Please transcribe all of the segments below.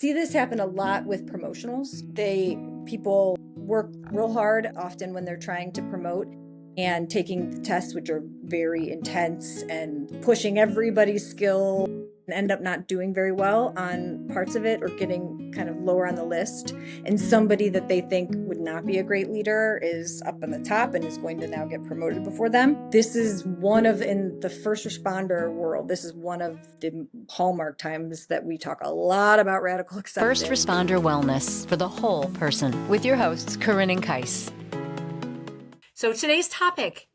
See this happen a lot with promotionals. People work real hard often when they're trying to promote and taking the tests, which are very intense and pushing everybody's skill, and end up not doing very well on parts of it or getting kind of lower on the list. And somebody that they think would not be a great leader is up on the top and is going to now get promoted before them. This is in the first responder world, this is one of the hallmark times that we talk a lot about radical acceptance. First Responder Wellness for the whole person with your hosts, Corinne and Kais. So today's topic,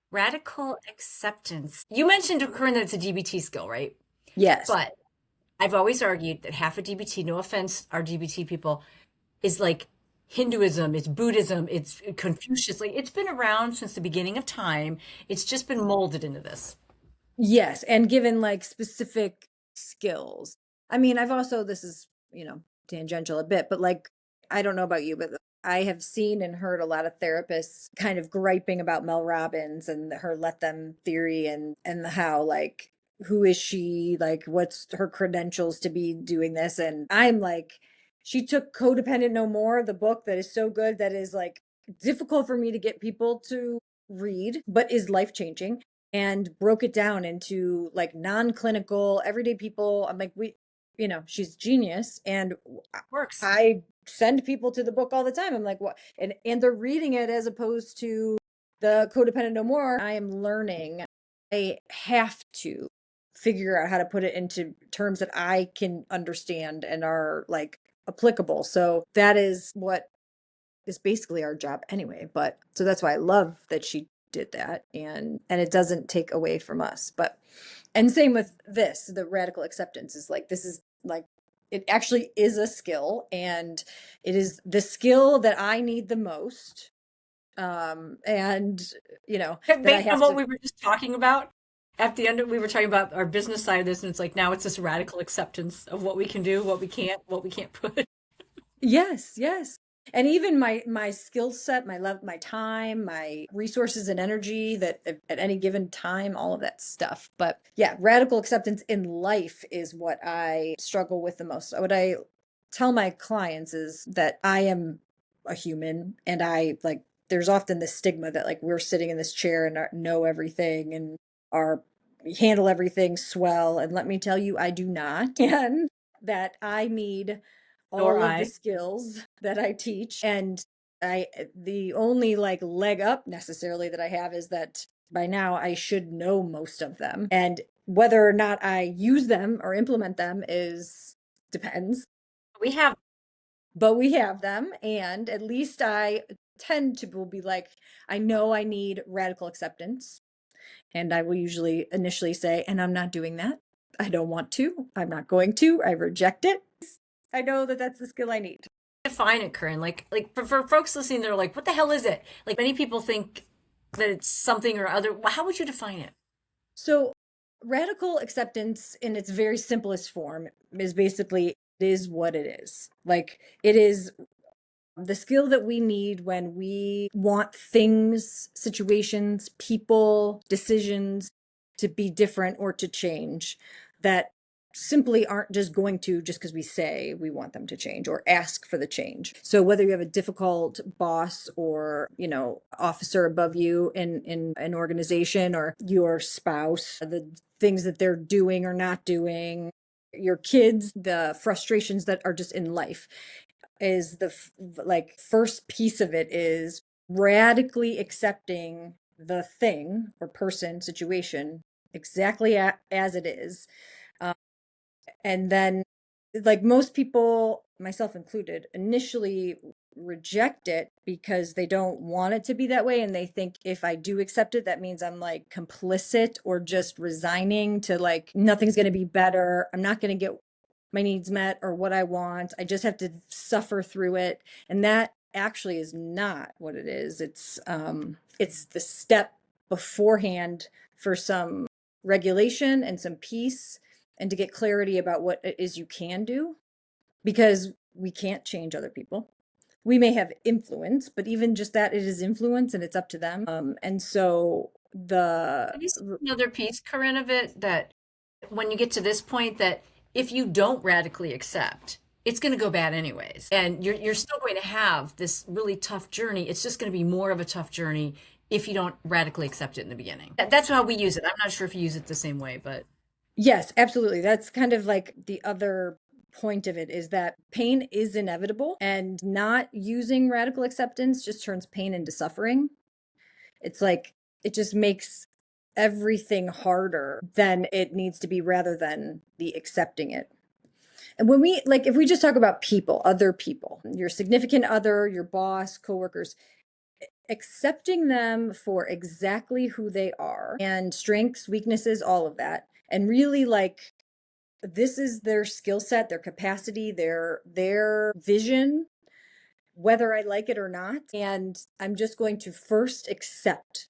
radical acceptance. You mentioned, Corinne, that it's a DBT skill, right? Yes. But I've always argued that half of DBT, no offense, our DBT people, is like Hinduism, it's Buddhism, it's Confucius. Like, it's been around since the beginning of time. It's just been molded into this. Yes, and given like specific skills. I mean, this is, tangential a bit, but like, I don't know about you, but I have seen and heard a lot of therapists kind of griping about Mel Robbins and her let them theory and how like, who is she? Like, what's her credentials to be doing this? And I'm like, she took Codependent No More, the book that is so good, that is like difficult for me to get people to read, but is life-changing, and broke it down into like non-clinical, everyday people. I'm like, she's genius. And Works. I send people to the book all the time. I'm like, what? And they're reading it as opposed to the Codependent No More. I am learning. I have to figure out how to put it into terms that I can understand and are like applicable. So that is what is basically our job anyway. But so that's why I love that she did that, and it doesn't take away from us. But and same with this, the radical acceptance is like, this is like, it actually is a skill, and it is the skill that I need the most. And Based on what we were just talking about at the end, we were talking about our business side of this, and it's like, now it's this radical acceptance of what we can do, what we can't put. Yes. And even my skill set, my time, my resources and energy that at any given time, all of that stuff. But yeah, radical acceptance in life is what I struggle with the most. What I tell my clients is that I am a human, and there's often this stigma that like we're sitting in this chair and know everything and handle everything swell. And let me tell you, I do not. And that I need all of the skills that I teach. And the only like leg up necessarily that I have is that by now I should know most of them. And whether or not I use them or implement them depends. But we have them. And at least I tend to be like, I know I need radical acceptance. And I will usually initially say, and I'm not doing that. I don't want to. I'm not going to. I reject it. I know that that's the skill I need. Define it, Corinne. Like for folks listening, they're like, what the hell is it? Like, many people think that it's something or other. How would you define it? So radical acceptance in its very simplest form is basically, it is what it is. Like, it is the skill that we need when we want things, situations, people, decisions to be different or to change, that simply aren't just going to, just because we say we want them to change or ask for the change. So whether you have a difficult boss or, officer above you in an organization, or your spouse, the things that they're doing or not doing, your kids, the frustrations that are just in life, is the first piece of it is radically accepting the thing or person, situation, exactly as it is. And then, like most people, myself included, initially reject it because they don't want it to be that way. And they think if I do accept it, that means I'm like complicit or just resigning to like, nothing's going to be better. I'm not going to get my needs met or what I want. I just have to suffer through it. And that actually is not what it is. It's the step beforehand for some regulation and some peace, and to get clarity about what it is you can do, because we can't change other people. We may have influence, but even just that, it is influence and it's up to them. And so another piece, Corinne, of it, that when you get to this point, that if you don't radically accept, it's going to go bad anyways. And you're still going to have this really tough journey. It's just going to be more of a tough journey if you don't radically accept it in the beginning. That's how we use it. I'm not sure if you use it the same way, but Yes, absolutely. That's kind of like the other point of it, is that pain is inevitable, and not using radical acceptance just turns pain into suffering. It's like it just makes everything harder than it needs to be, rather than the accepting it. And when we, like, if we just talk about people, other people, your significant other, your boss, coworkers, accepting them for exactly who they are, and strengths, weaknesses, all of that, and really, like, this is their skill set, their capacity, their vision, whether I like it or not. And I'm just going to first accept,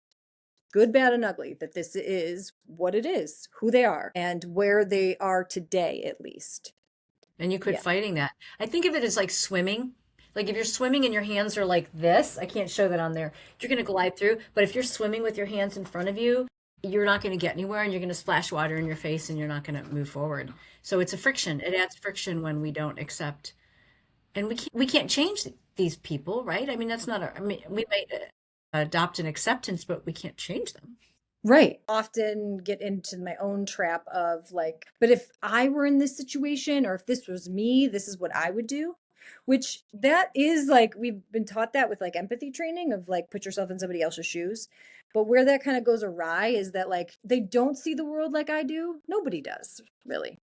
good, bad, and ugly, that this is what it is, who they are, and where they are today, at least. and you quit Yeah. fighting that. I think of it as like swimming. Like if you're swimming and your hands are like this, I can't show that on there. You're going to glide through. But if you're swimming with your hands in front of you, you're not going to get anywhere and you're going to splash water in your face and you're not going to move forward. So it's a friction. It adds friction when we don't accept. And we can't change these people, right? I mean, that's not our, I mean, we might adopt an acceptance, but we can't change them. Right. Often get into my own trap of like, but if I were in this situation, or if this was me, this is what I would do. Which, that is, like, we've been taught that with like empathy training, of like, put yourself in somebody else's shoes. But where that kind of goes awry is that, like, they don't see the world like I do. Nobody does, really.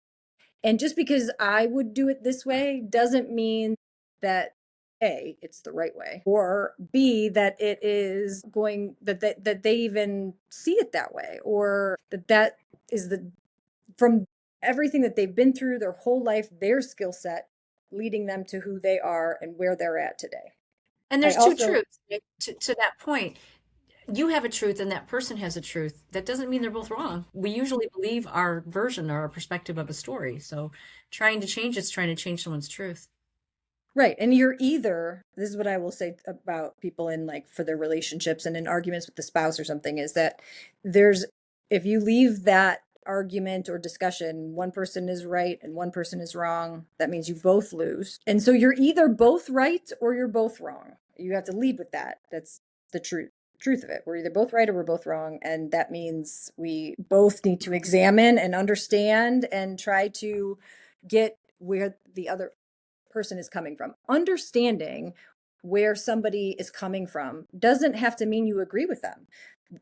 And just because I would do it this way doesn't mean that A, it's the right way, or B, that it is going, that they even see it that way, or that is the, from everything that they've been through their whole life, their skill set leading them to who they are and where they're at today. And I there's two also, truths. Right? To that point, you have a truth and that person has a truth. That doesn't mean they're both wrong. We usually believe our version or our perspective of a story. So trying to change it's trying to change someone's truth. right. And you're either, this is what I will say about people in, like, for their relationships and in arguments with the spouse or something, is that there's, if you leave that argument or discussion, one person is right and one person is wrong, that means you both lose. And so you're either both right or you're both wrong. You have to lead with that. That's the truth of it. We're either both right or we're both wrong. And that means we both need to examine and understand and try to get where the other person is coming from. Understanding where somebody is coming from doesn't have to mean you agree with them.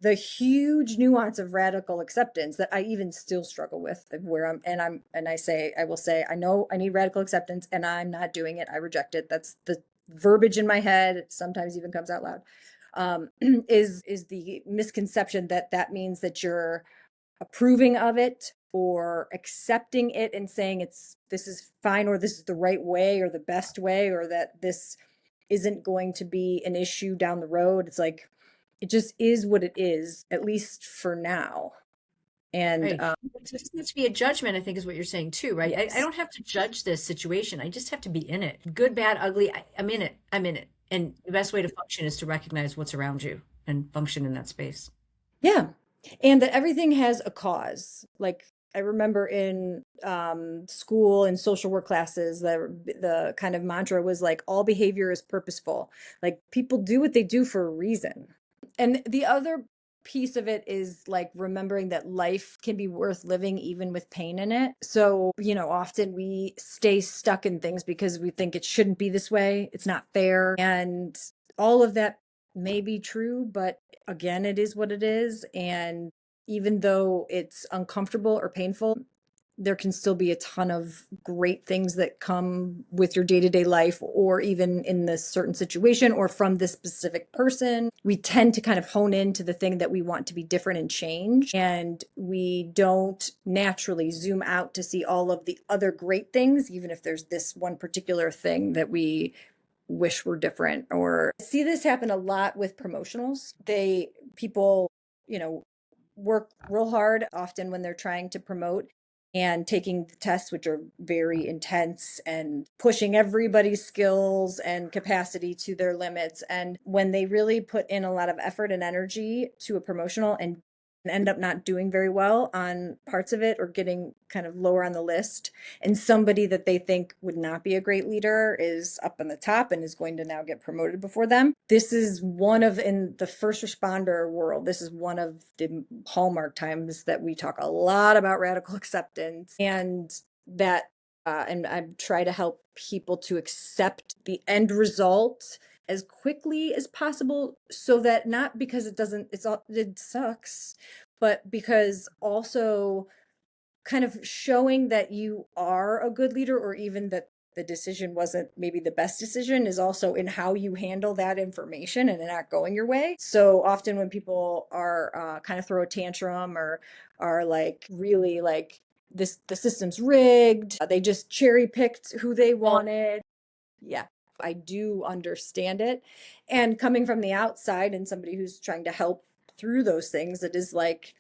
The huge nuance of radical acceptance that I even still struggle with, where I will say, I know I need radical acceptance and I'm not doing it. I reject it. That's the verbiage in my head. It sometimes even comes out loud. Is the misconception that that means that you're approving of it or accepting it and saying this is fine, or this is the right way or the best way, or that this isn't going to be an issue down the road. It's like, it just is what it is, at least for now. And Right. It doesn't have to be a judgment, I think is what you're saying too, right? I yes. don't have to judge this situation. I just have to be in it. Good, bad, ugly. I'm in it. I'm in it. And the best way to function is to recognize what's around you and function in that space. Yeah. And that everything has a cause. Like, I remember in school and social work classes, the kind of mantra was like, all behavior is purposeful. Like, people do what they do for a reason. And the other piece of it is like remembering that life can be worth living even with pain in it. So, often we stay stuck in things because we think it shouldn't be this way. It's not fair. And all of that may be true, but again, it is what it is. And even though it's uncomfortable or painful, there can still be a ton of great things that come with your day-to-day life, or even in this certain situation or from this specific person. We tend to kind of hone into the thing that we want to be different and change, and we don't naturally zoom out to see all of the other great things, even if there's this one particular thing that we wish were different. Or I see this happen a lot with promotionals. People, you know, work real hard often when they're trying to promote and taking the tests, which are very intense, and pushing everybody's skills and capacity to their limits. And when they really put in a lot of effort and energy to a promotional and and end up not doing very well on parts of it or getting kind of lower on the list. And somebody that they think would not be a great leader is up on the top and is going to now get promoted before them. This is one of, in the first responder world, this is one of the hallmark times that we talk a lot about radical acceptance, and that and I try to help people to accept the end result as quickly as possible, so that not because it sucks, but because also kind of showing that you are a good leader, or even that the decision wasn't maybe the best decision, is also in how you handle that information and it not going your way. So often when people are kind of throw a tantrum or are like really like the system's rigged, they just cherry picked who they wanted. Yeah, I do understand it. And coming from the outside and somebody who's trying to help through those things, it is like,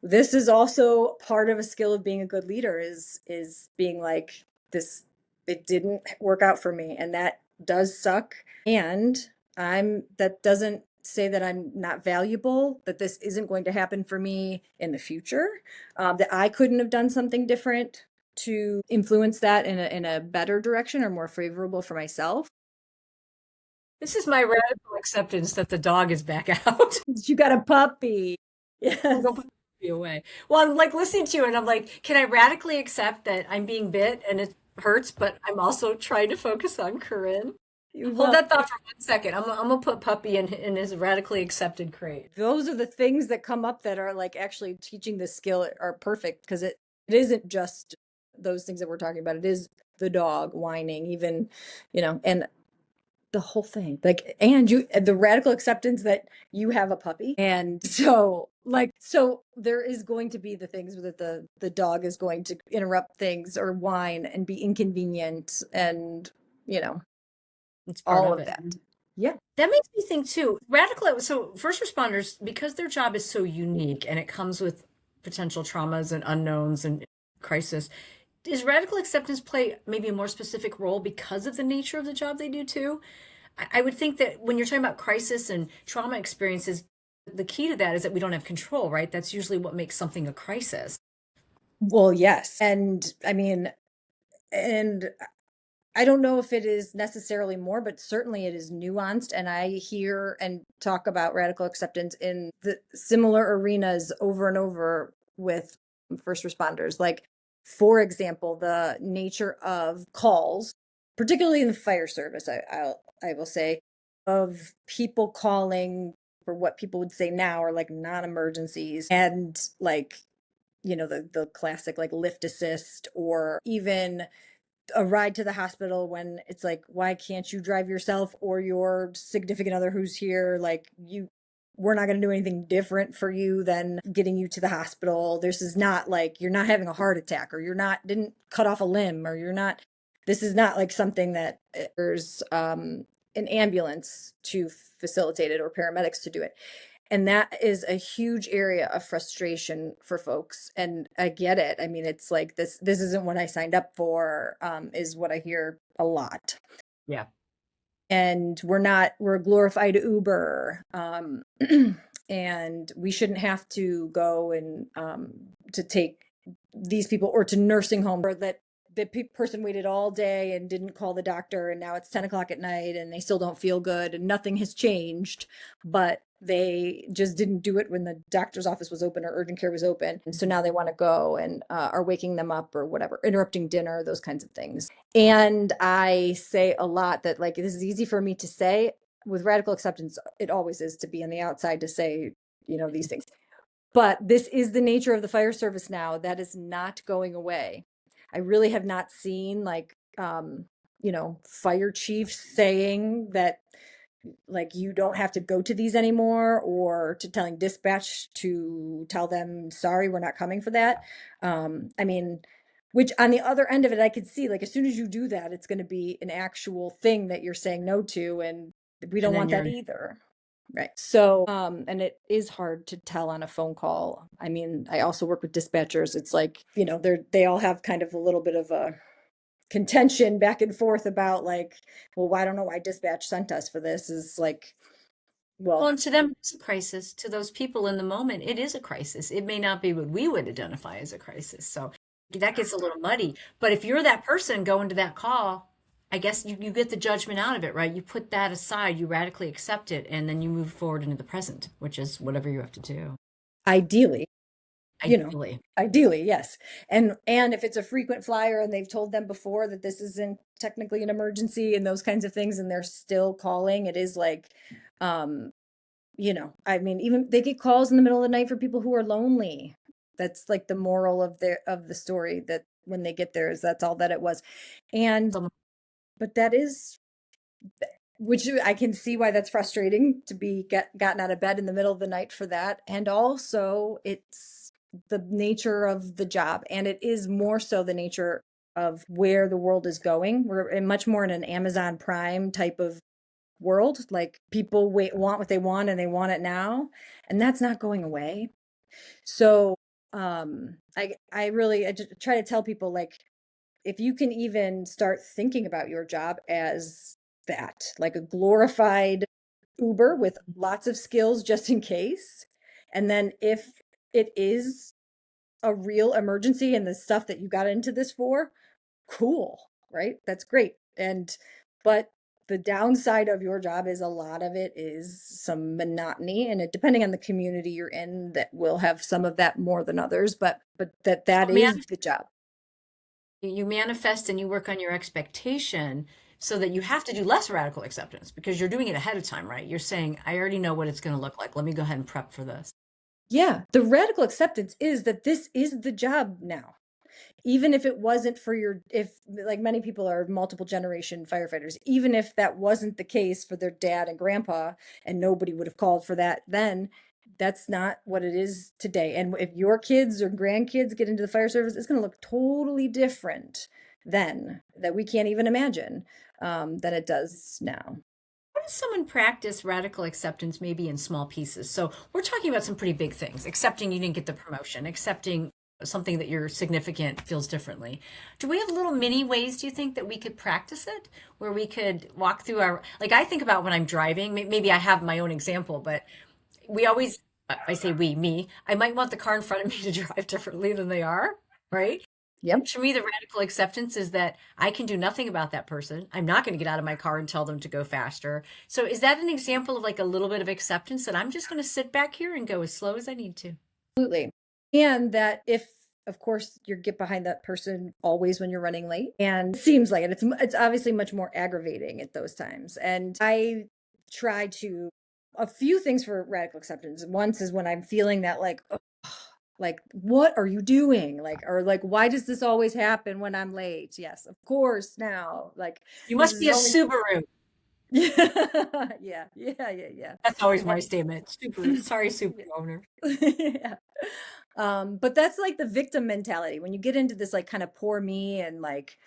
this is also part of a skill of being a good leader, is being like, this, it didn't work out for me, and that does suck. And that doesn't say that I'm not valuable, that this isn't going to happen for me in the future, that I couldn't have done something different to influence that in a better direction or more favorable for myself. This is my radical acceptance that the dog is back out. You got a puppy. I'll Yes. go put the away. Well, I'm like listening to you and I'm like, can I radically accept that I'm being bit and it hurts, but I'm also trying to focus on Corinne? Hold Well, that thought for 1 second. I'm gonna put puppy in his radically accepted crate. those are the things that come up that are like actually teaching the skill are perfect, because it isn't just those things that we're talking about. It is the dog whining, even, and the whole thing, like, and the radical acceptance that you have a puppy. And so like, so there is going to be the things that the dog is going to interrupt things or whine and be inconvenient, and you know It's part all of of it. that. Yeah. That makes me think too. Radical. So first responders, because their job is so unique and it comes with potential traumas and unknowns and crisis, does radical acceptance play maybe a more specific role because of the nature of the job they do too? I would think that when you're talking about crisis and trauma experiences, the key to that is that we don't have control, right? That's usually what makes something a crisis. Well, yes. And I mean, and I don't know if it is necessarily more, but certainly it is nuanced. And I hear and talk about radical acceptance in the similar arenas over and over with first responders. Like, for example, the nature of calls, particularly in the fire service, I will say, of people calling for what people would say now are like non-emergencies, and like, the classic like lift assist, or even a ride to the hospital, when it's like, why can't you drive yourself or your significant other who's here? Like, we're not going to do anything different for you than getting you to the hospital. This is not like you're not having a heart attack, or didn't cut off a limb, or this is not like something that there's an ambulance to facilitate it or paramedics to do it. And that is a huge area of frustration for folks. And I get it. I mean, it's like, this isn't what I signed up for, is what I hear a lot. Yeah. And we're a glorified Uber. And we shouldn't have to go and to take these people or to nursing home, or that the person waited all day and didn't call the doctor, and now it's 10 o'clock at night and they still don't feel good and nothing has changed, but they just didn't do it when the doctor's office was open or urgent care was open. And so now they want to go and are waking them up or whatever, interrupting dinner, those kinds of things. And I say a lot that, like, this is easy for me to say. With radical acceptance, it always is to be on the outside to say, these things. But this is the nature of the fire service now. That is not going away. I really have not seen like, fire chiefs saying that, like, you don't have to go to these anymore, or to telling dispatch to tell them, sorry, we're not coming for that. I mean, which on the other end of it, I could see, like, as soon as you do that, it's going to be an actual thing that you're saying no to, and we don't And then want that you're either. Right. So, and it is hard to tell on a phone call. I mean, I also work with dispatchers. It's like, they all have kind of a little bit of a contention back and forth about, like, well, I don't know why dispatch sent us for this, is like, Well, Well, and to them, it's a crisis. To those people in the moment, it is a crisis. It may not be what we would identify as a crisis. So that gets a little muddy. But if you're that person going to that call, I guess you get the judgment out of it, right? You put that aside, you radically accept it, and then you move forward into the present, which is whatever you have to do. ideally, you know, Ideally. ideally, yes. And if it's a frequent flyer and they've told them before that this isn't technically an emergency and those kinds of things and they're still calling, it is like, um, I mean, even they get calls in the middle of the night for people who are lonely. That's like the moral of the story, that when they get there is that's all that it was. And So but that is, which I can see why that's frustrating to be gotten out of bed in the middle of the night for that. And also it's the nature of the job. And it is more so the nature of where the world is going. We're in much more in an Amazon Prime type of world. Like people want what they want and they want it now. And that's not going away. So I just try to tell people, like, if you can even start thinking about your job as that, like a glorified Uber with lots of skills just in case. And then if it is a real emergency and the stuff that you got into this for, cool, right? That's great. But the downside of your job is a lot of it is some monotony, and it, depending on the community you're in, that will have some of that more than others, but that is the job. you manifest and you work on your expectation so that you have to do less radical acceptance because you're doing it ahead of time, right? You're saying, I already know what it's going to look like. Let me go ahead and prep for this. Yeah, the radical acceptance is that this is the job now. Even if it wasn't for if like many people are multiple generation firefighters, even if that wasn't the case for their dad and grandpa and nobody would have called for that then, that's not what it is today. And if your kids or grandkids get into the fire service, it's going to look totally different then, that we can't even imagine, than it does now. How does someone practice radical acceptance maybe in small pieces? So we're talking about some pretty big things, accepting you didn't get the promotion, accepting something that your significant feels differently. Do we have little mini ways, do you think, that we could practice it? Where we could walk through our, like I think about when I'm driving, maybe I have my own example, but we always, I say we, me, I might want the car in front of me to drive differently than they are, right? Yep. To me, the radical acceptance is that I can do nothing about that person. I'm not going to get out of my car and tell them to go faster. So, is that an example of like a little bit of acceptance that I'm just going to sit back here and go as slow as I need to? Absolutely. And that if, of course, you get behind that person always when you're running late, and it seems like it's obviously much more aggravating at those times. And I try to a few things for radical acceptance. Once is when I'm feeling that, like, "Ugh, like, what are you doing? Like, or like, why does this always happen when I'm late? Yes, of course now. Like, You this must be is a only Subaru. yeah, yeah. That's always my And statement. Super, sorry, Subaru owner. yeah. But that's like the victim mentality. When you get into this, like, kind of poor me and like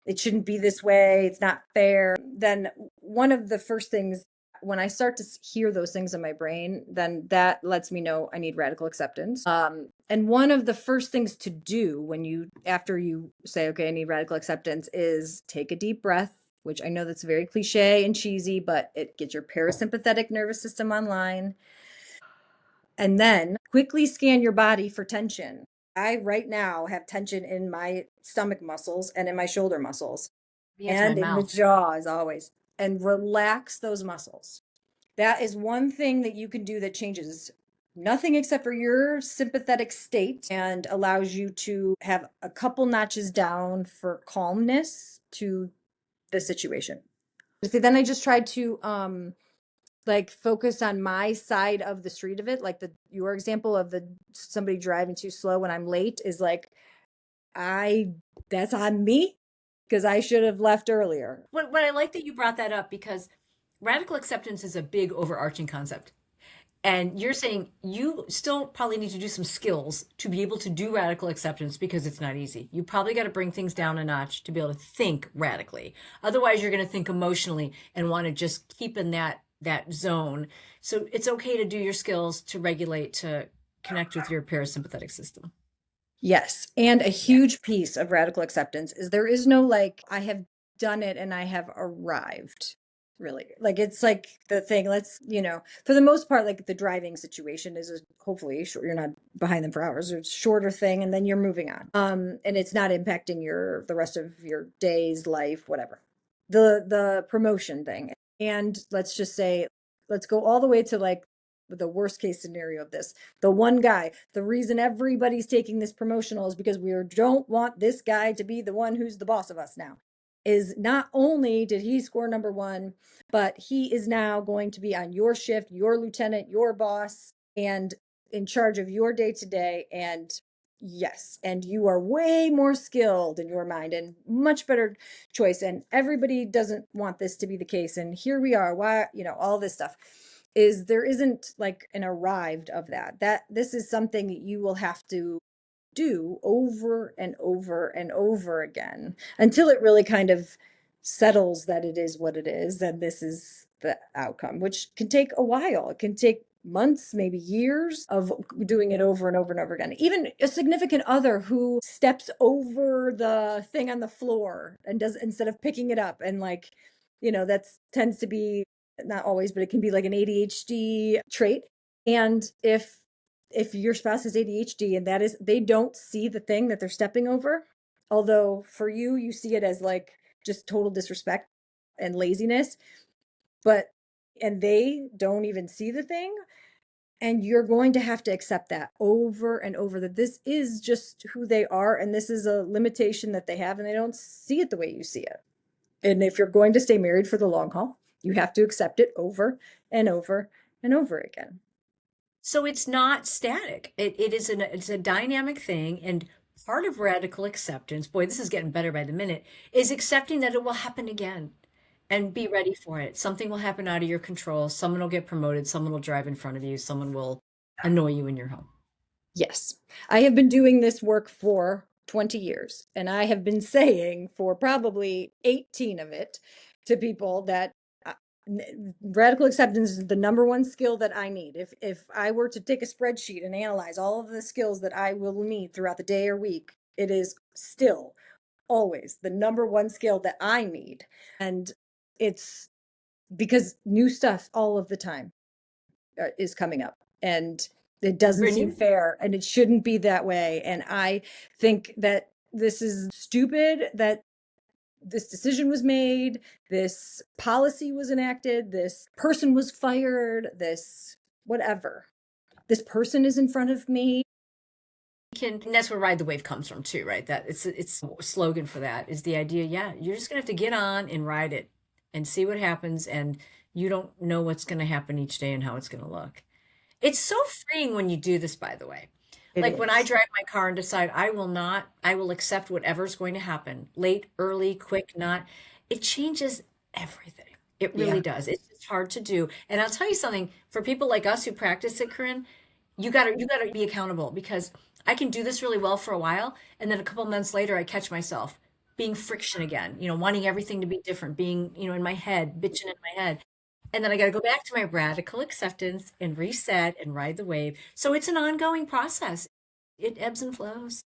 it shouldn't be this way, it's not fair, then one of the first things, when I start to hear those things in my brain, then that lets me know I need radical acceptance. And one of the first things to do when after you say, okay, I need radical acceptance, is take a deep breath, which I know that's very cliche and cheesy, but it gets your parasympathetic nervous system online. And then quickly scan your body for tension. I right now have tension in my stomach muscles and in my shoulder muscles Yeah, it's my and in the mouth. jaw as always. And relax those muscles. That is one thing that you can do that changes nothing except for your sympathetic state and allows you to have a couple notches down for calmness to the situation. See, then I just tried to like focus on my side of the street of it, like your example of the somebody driving too slow when I'm late is like, I that's on me because I should have left earlier. What I like that you brought that up because radical acceptance is a big overarching concept. And you're saying you still probably need to do some skills to be able to do radical acceptance because it's not easy. You probably got to bring things down a notch to be able to think radically. Otherwise, you're going to think emotionally and want to just keep in that zone. So it's okay to do your skills to regulate, to connect with your parasympathetic system. Yes, and a Yeah. huge piece of radical acceptance is there is no like I have done it and I have arrived. really. Like, it's like the thing, for the most part, like the driving situation is hopefully short, you're not behind them for hours. It's a shorter thing, and then you're moving on. And it's not impacting the rest of your day's life, whatever. The promotion thing. And let's just say, let's go all the way to like the worst case scenario of this. The one guy, the reason everybody's taking this promotional is because we don't want this guy to be the one who's the boss of us now. Is not only did he score number one, but he is now going to be on your shift, your lieutenant, your boss, and in charge of your day to day. And yes, and you are way more skilled in your mind and much better choice. And everybody doesn't want this to be the case. And here we are. Why, all this stuff is there isn't like an arrived of that this is something that you will have to do over and over and over again until it really kind of settles that it is what it is and this is the outcome, which can take a while. It can take months, maybe years of doing it over and over and over again. Even a significant other who steps over the thing on the floor and does, instead of picking it up, and like, that's tends to be, not always, but it can be like an ADHD trait. And if your spouse has ADHD and that is, they don't see the thing that they're stepping over, although for you see it as like just total disrespect and laziness, but, and they don't even see the thing. And you're going to have to accept that over and over, that this is just who they are. And this is a limitation that they have, and they don't see it the way you see it. And if you're going to stay married for the long haul, you have to accept it over and over and over again. So it's not static. It's a dynamic thing. And part of radical acceptance, boy, this is getting better by the minute, is accepting that it will happen again and be ready for it. Something will happen out of your control. Someone will get promoted. Someone will drive in front of you. Someone will annoy you in your home. Yes, I have been doing this work for 20 years, and I have been saying for probably 18 of it to people that radical acceptance is the number one skill that I need. If I were to take a spreadsheet and analyze all of the skills that I will need throughout the day or week, it is still always the number one skill that I need. And it's because new stuff all of the time is coming up, and it doesn't seem fair, and it shouldn't be that way. And I think that this is stupid that this decision was made, this policy was enacted, this person was fired, this whatever. This person is in front of me. And that's where ride the wave comes from too, right? That it's a slogan for that is the idea. Yeah, you're just gonna have to get on and ride it and see what happens, and you don't know what's gonna happen each day and how it's gonna look. It's so freeing when you do this, by the way. Like when I drive my car and decide I will accept whatever's going to happen, late, early, quick, not, it changes everything. It really does. It's just hard to do. And I'll tell you something, for people like us who practice it, Corinne, you gotta be accountable, because I can do this really well for a while, and then a couple months later I catch myself being friction again, wanting everything to be different, being, in my head, bitching in my head. And then I got to go back to my radical acceptance and reset and ride the wave. So it's an ongoing process. It ebbs and flows.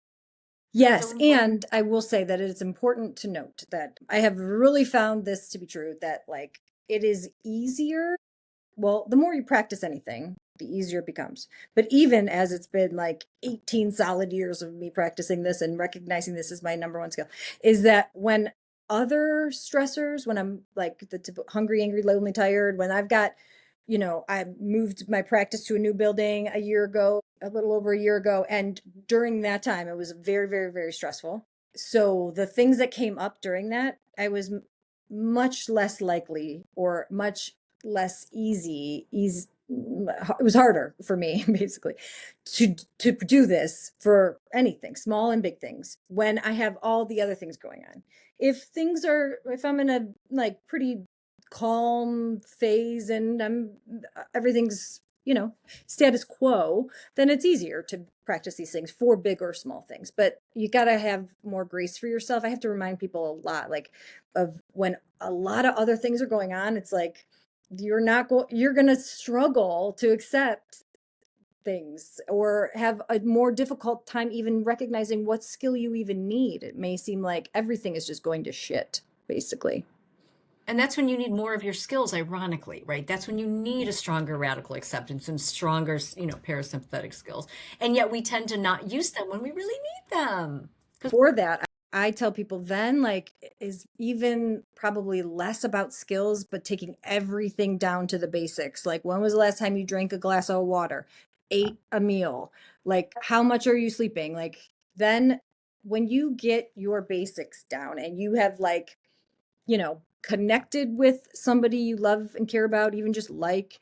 Yes, and I will say that it's important to note that I have really found this to be true, that like it is easier. Well, the more you practice anything, the easier it becomes. But even as it's been like 18 solid years of me practicing this and recognizing this as my number one skill, is that when other stressors, when I'm like hungry, angry, lonely, tired, when I've got, I moved my practice to a new building a year ago, a little over a year ago. And during that time, it was very, very, very stressful. So the things that came up during that, I was much less likely, or much less easy. It was harder for me basically to do this for anything, small and big things, when I have all the other things going on. If I'm in a like pretty calm phase and everything's, status quo, then it's easier to practice these things for big or small things. But you got to have more grace for yourself. I have to remind people a lot, like, of when a lot of other things are going on, it's like you're going to struggle to accept things, or have a more difficult time even recognizing what skill you even need. It may seem like everything is just going to shit, basically. And that's when you need more of your skills, ironically, right? That's when you need a stronger radical acceptance and stronger, parasympathetic skills. And yet we tend to not use them when we really need them. For that, I tell people then, like, is even probably less about skills, but taking everything down to the basics. Like, when was the last time you drank a glass of water, ate a meal? Like, how much are you sleeping? Like, then when you get your basics down and you have, like, connected with somebody you love and care about, even just like,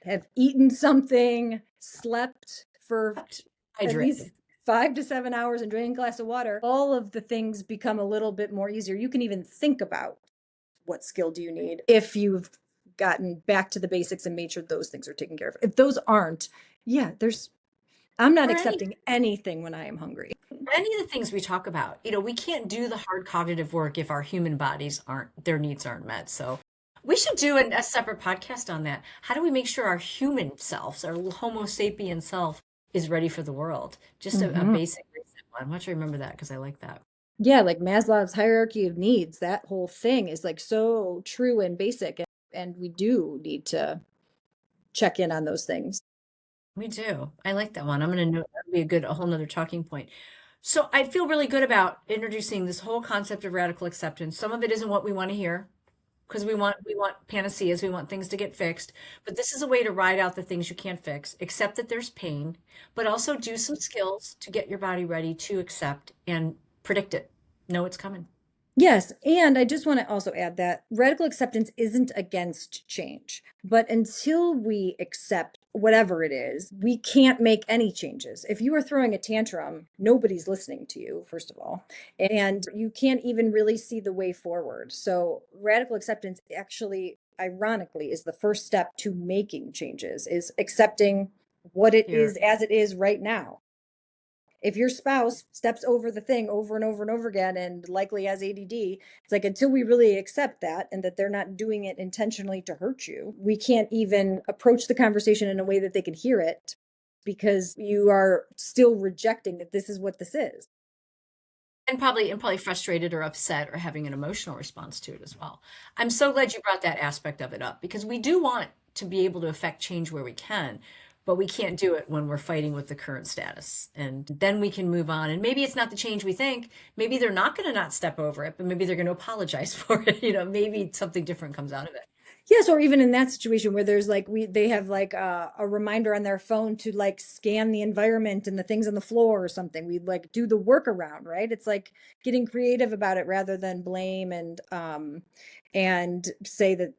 have eaten something, slept for at Hydrated. least 5 to 7 hours and drank a glass of water, all of the things become a little bit more easier. You can even think about what skill do you need if you've gotten back to the basics and made sure those things are taken care of. If those aren't, yeah, I'm not Or accepting anything when I am hungry. any of the things we talk about, we can't do the hard cognitive work if our human bodies their needs aren't met. So we should do a separate podcast on that. How do we make sure our human selves, our Homo sapien self, is ready for the world? Just a basic reset one. Why don't you remember that? Because I like that. Yeah, like Maslow's hierarchy of needs, that whole thing is like so true and basic. And we do need to check in on those things. We do. I like that one. I'm going to note that would be a whole nother talking point. So I feel really good about introducing this whole concept of radical acceptance. Some of it isn't what we want to hear because we want panaceas, we want things to get fixed. But this is a way to ride out the things you can't fix, accept that there's pain, but also do some skills to get your body ready to accept and predict it. Know it's coming. Yes, and I just want to also add that radical acceptance isn't against change, but until we accept whatever it is, we can't make any changes. If you are throwing a tantrum, nobody's listening to you, first of all, and you can't even really see the way forward. So, radical acceptance actually, ironically, is the first step to making changes, is accepting what it Here. is as it is right now. If your spouse steps over the thing over and over and over again and likely has ADD, it's like until we really accept that and that they're not doing it intentionally to hurt you, we can't even approach the conversation in a way that they can hear it because you are still rejecting that this is what this is. And probably frustrated or upset or having an emotional response to it as well. I'm so glad you brought that aspect of it up because we do want to be able to affect change where we can, but we can't do it when we're fighting with the current status. And then we can move on. And maybe it's not the change we think. Maybe they're not going to not step over it, but maybe they're going to apologize for it. Maybe something different comes out of it. Yes, or even in that situation where there's like they have like a reminder on their phone to like scan the environment and the things on the floor or something. We like do the workaround, right? It's like getting creative about it rather than blame and say that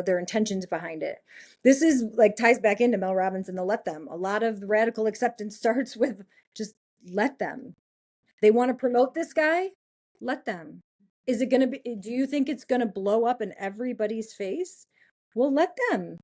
their intentions behind it. This is like ties back into Mel Robbins and the let them. A lot of radical acceptance starts with just let them. They want to promote this guy, let them. Is it going to be, do you think it's going to blow up in everybody's face? Well, let them.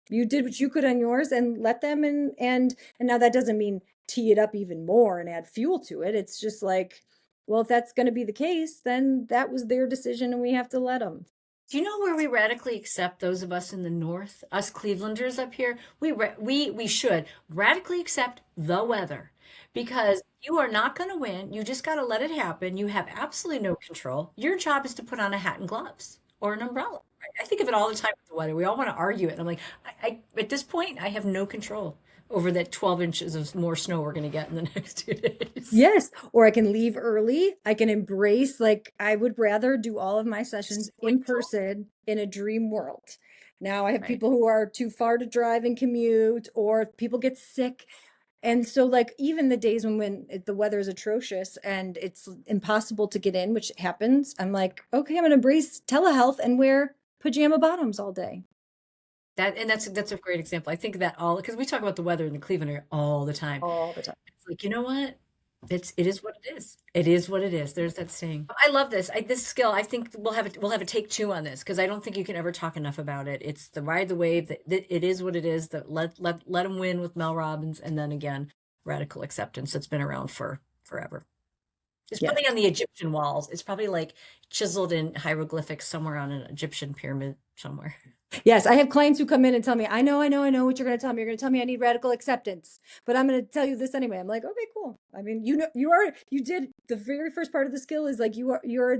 You did what you could on yours and let them. And now that doesn't mean tee it up even more and add fuel to it. It's just like, well, if that's going to be the case, then that was their decision and we have to let them. Do you know where we radically accept those of us in the North, us Clevelanders up here? We should radically accept the weather because you are not going to win. You just got to let it happen. You have absolutely no control. Your job is to put on a hat and gloves or an umbrella. Right? I think of it all the time with the weather. We all want to argue it. And I'm like, at this point, I have no control over that 12 inches of more snow we're going to get in the next 2 days. Yes. Or I can leave early. I can embrace, like, I would rather do all of my sessions in person in a dream world. Now I have people who are too far to drive and commute, or people get sick. And so, like, even the days when the weather is atrocious and it's impossible to get in, which happens, I'm like, okay, I'm going to embrace telehealth and wear pajama bottoms all day. That's a great example. I think of that all because we talk about the weather in the Cleveland area all the time. All the time. It's like, you know what? It is what it is. It is what it is. There's that saying. I love this. This skill. I think we'll have a take two on this because I don't think you can ever talk enough about it. It's the ride the wave. That it is what it is. That let them win with Mel Robbins, and then again, radical acceptance that's been around for forever. It's probably on the Egyptian walls. It's probably like chiseled in hieroglyphics somewhere on an Egyptian pyramid somewhere. Yes, I have clients who come in and tell me, I know what you're going to tell me. You're going to tell me I need radical acceptance, but I'm going to tell you this anyway. I'm like, okay, cool. I mean, you did the very first part of the skill is like you're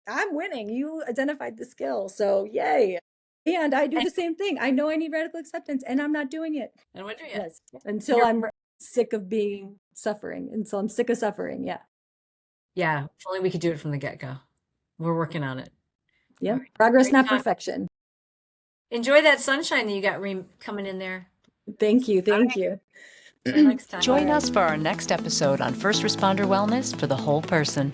I'm winning. You identified the skill. So yay. And I do the same thing. I know I need radical acceptance and I'm not doing it. And what do you? Yes. Until I'm sick of being suffering. And so I'm sick of suffering. Yeah. Yeah. If only we could do it from the get-go. We're working on it. Yeah. All right. Progress, Great not talk. perfection. Enjoy that sunshine that you got coming in there. Thank you. Thank you. Till next time. Join us for our next episode on First Responder Wellness for the Whole Person.